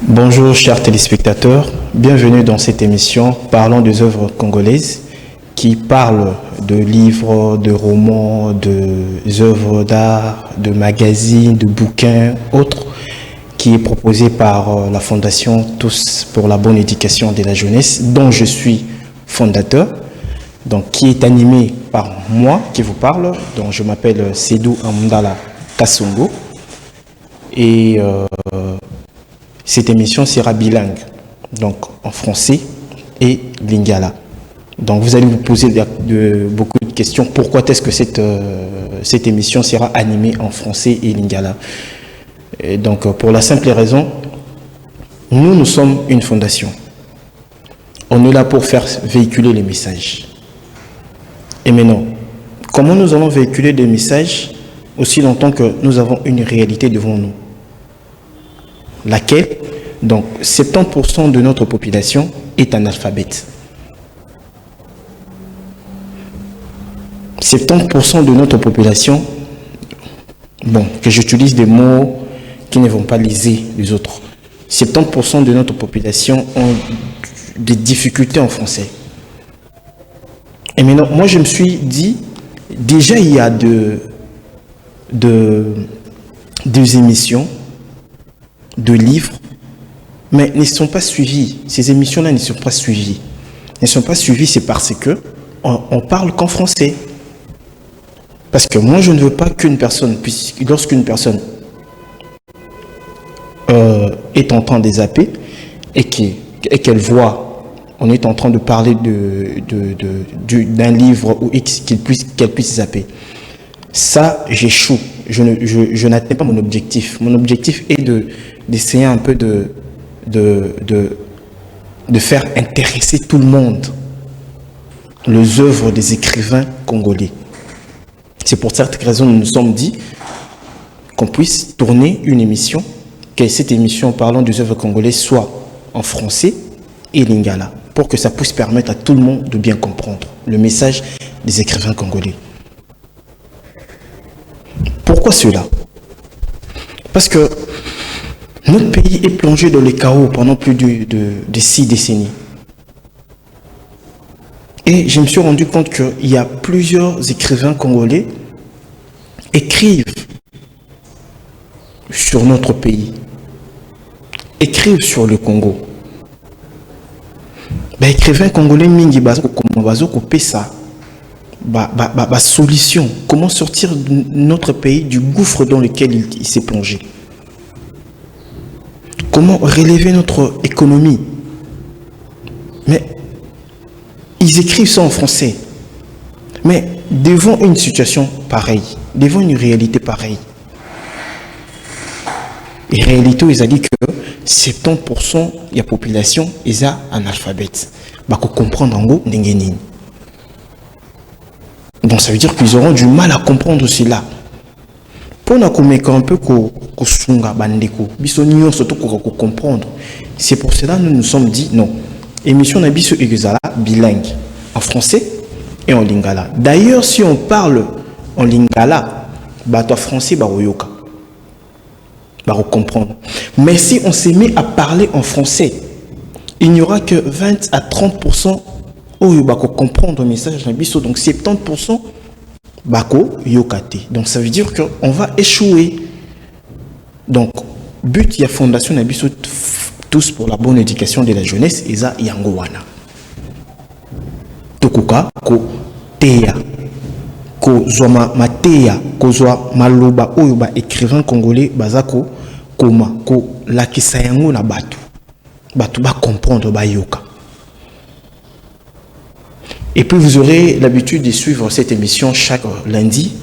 Bonjour chers téléspectateurs, bienvenue dans cette émission Parlons des œuvres congolaises qui parle de livres, de romans, de œuvres d'art, de magazines, de bouquins, autres, qui est proposée par la Fondation Tous pour la bonne éducation de la jeunesse, dont je suis fondateur, donc qui est animé par moi qui vous parle, dont je m'appelle Sédou Amundala Kassongo. Et cette émission sera bilingue, donc en français et lingala. Donc vous allez vous poser beaucoup de questions. Pourquoi est-ce que cette émission sera animée en français et lingala? Et donc pour la simple raison, nous sommes une fondation. On est là pour faire véhiculer les messages. Et maintenant, comment nous allons véhiculer des messages aussi longtemps que nous avons une réalité devant nous? Laquelle, donc 70% de notre population est analphabète. 70% de notre population, bon, que j'utilise des mots qui ne vont pas léser les autres. 70% de notre population ont des difficultés en français. Et maintenant, moi je me suis dit, déjà il y a deux émissions, de livres, mais ne sont pas suivis. Ces émissions-là ne sont pas suivies. Ne sont pas suivies, c'est parce que on parle qu'en français. Parce que moi, je ne veux pas qu'une personne, lorsqu'une personne est en train de zapper et qu'elle voit, on est en train de parler d'un livre ou X, qu'elle puisse zapper. Ça, j'échoue. Je n'atteins pas mon objectif. Mon objectif est d'essayer un peu de faire intéresser tout le monde les œuvres des écrivains congolais. C'est pour cette raison que nous nous sommes dit qu'on puisse tourner une émission, que cette émission parlant des œuvres congolaises soit en français et lingala, pour que ça puisse permettre à tout le monde de bien comprendre le message des écrivains congolais. Pourquoi cela? Parce que notre pays est plongé dans le chaos pendant plus de 6 décennies. Et je me suis rendu compte qu'il y a plusieurs écrivains congolais qui écrivent sur notre pays, écrivent sur le Congo. Écrivains congolais mingi bazo couper ça. Solution, comment sortir notre pays du gouffre dans lequel il s'est plongé? Comment relever notre économie? Mais ils écrivent ça en français. Mais devant une situation pareille, devant une réalité pareille, en réalité, ils ont dit que 70% de la population est analphabète. Ils comprendre en gros n'engenini. Donc ça veut dire qu'ils auront du mal à comprendre cela. Pour nous un peu comprendre. C'est pour cela que nous nous sommes dit non. Émission Nabiso Egezala bilingue en français et en lingala. D'ailleurs, si on parle en lingala, toi français baroyoka. Baro comprendre. Mais si on se met à parler en français, il n'y aura que 20 à 30% comprendre le message Nabiso. Donc 70% bako yokate. Donc ça veut dire qu'on va échouer. Donc but ya fondation Nabiso Tous pour la bonne éducation de la jeunesse eza yango wana. Tokuka ko teya ko zoma mateya ko zwa maloba oyo ba écrivain congolais bazako koma ko lakisa yango na batu ba comprendre ba yoka. Et puis vous aurez l'habitude de suivre cette émission chaque lundi